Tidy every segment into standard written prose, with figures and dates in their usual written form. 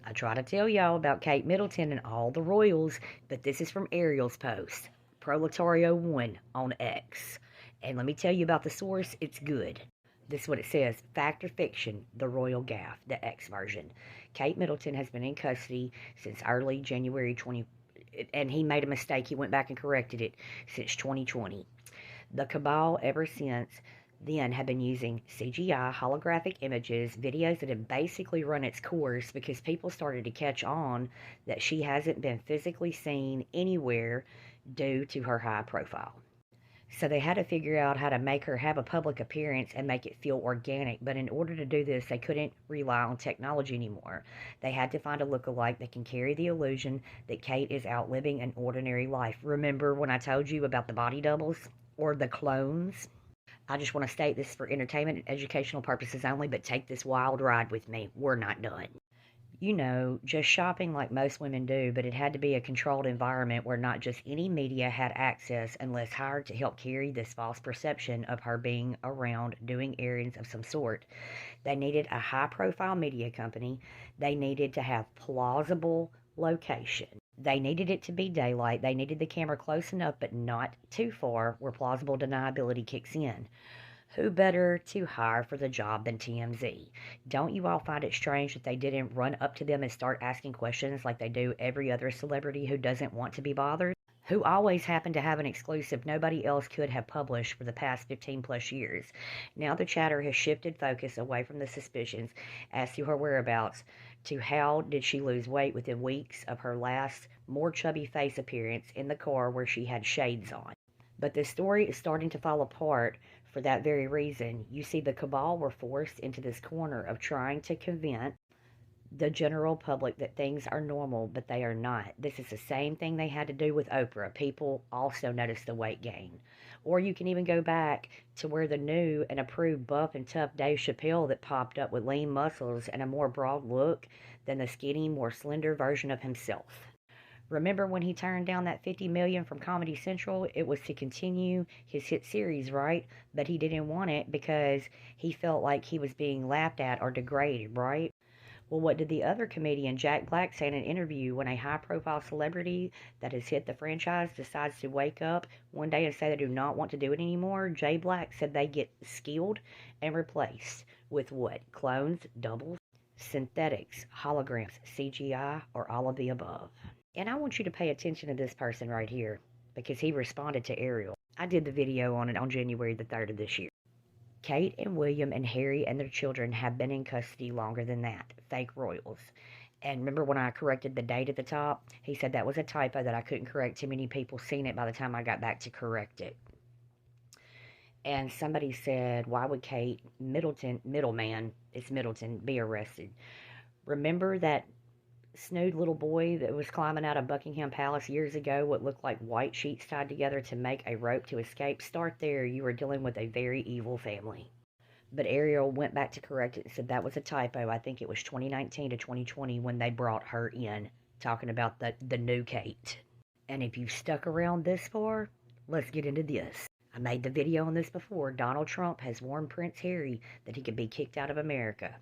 I try to tell y'all about Kate Middleton and all the royals, but this is from Ariel's post, Proletario 1 on X. And let me tell you about the source, it's good. This is what it says: Fact or fiction, the royal gaffe, the X version. Kate Middleton has been in custody since early January 20, and he made a mistake. He went back and corrected it since 2020. The cabal ever since then have been using CGI, holographic images, videos that have basically run its course because people started to catch on that she hasn't been physically seen anywhere due to her high profile. So they had to figure out how to make her have a public appearance and make it feel organic. But in order to do this, they couldn't rely on technology anymore. They had to find a lookalike that can carry the illusion that Kate is out living an ordinary life. Remember when I told you about the body doubles or the clones? I just want to state this for entertainment and educational purposes only, but take this wild ride with me. We're not done. You know, just shopping like most women do, but it had to be a controlled environment where not just any media had access unless hired to help carry this false perception of her being around doing errands of some sort. They needed a high profile media company. They needed to have plausible location. They needed it to be daylight. They needed the camera close enough but not too far where plausible deniability kicks in. Who better to hire for the job than TMZ? Don't you all find it strange that they didn't run up to them and start asking questions like they do every other celebrity who doesn't want to be bothered? Who always happen to have an exclusive nobody else could have published for the past 15 plus years. Now the chatter has shifted focus away from the suspicions as to her whereabouts to how did she lose weight within weeks of her last more chubby face appearance in the car where she had shades on. But this story is starting to fall apart for that very reason. You see, the cabal were forced into this corner of trying to convince the general public that things are normal, but they are not. This is the same thing they had to do with Oprah. People also noticed the weight gain. Or you can even go back to where the new and approved buff and tough Dave Chappelle that popped up with lean muscles and a more broad look than the skinny, more slender version of himself. Remember when he turned down that $50 million from Comedy Central? It was to continue his hit series, right? But he didn't want it because he felt like he was being laughed at or degraded, right? Well, what did the other comedian Jack Black say in an interview when a high-profile celebrity that has hit the franchise decides to wake up one day and say they do not want to do it anymore? Jay Black said they get skilled and replaced with what? Clones, doubles, synthetics, holograms, CGI, or all of the above. And I want you to pay attention to this person right here because he responded to Ariel. I did the video on it on January the 3rd of this year. Kate and William and Harry and their children have been in custody longer than that. Fake royals. And remember when I corrected the date at the top? He said that was a typo that I couldn't correct. Too many people seen it by the time I got back to correct it. And somebody said, why would Kate Middleton, be arrested? Remember that snood little boy that was climbing out of Buckingham Palace years ago, what looked like white sheets tied together to make a rope to escape? Start there. You are dealing with a very evil family. But Ariel went back to correct it and said that was a typo. I think it was 2019 to 2020 when they brought her in, talking about the new Kate. And if you've stuck around this far, let's get into this. I made the video on this before. Donald Trump has warned Prince Harry that he could be kicked out of America,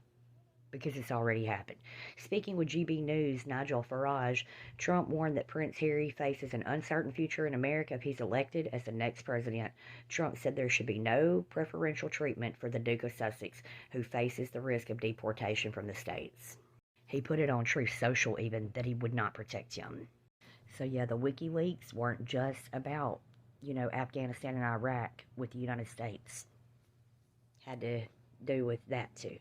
because it's already happened. Speaking with GB News, Nigel Farage, Trump warned that Prince Harry faces an uncertain future in America if he's elected as the next president. Trump said there should be no preferential treatment for the Duke of Sussex, who faces the risk of deportation from the States. He put it on Truth Social even that he would not protect him. So yeah, the WikiLeaks weren't just about, Afghanistan and Iraq with the United States. Had to do with that too.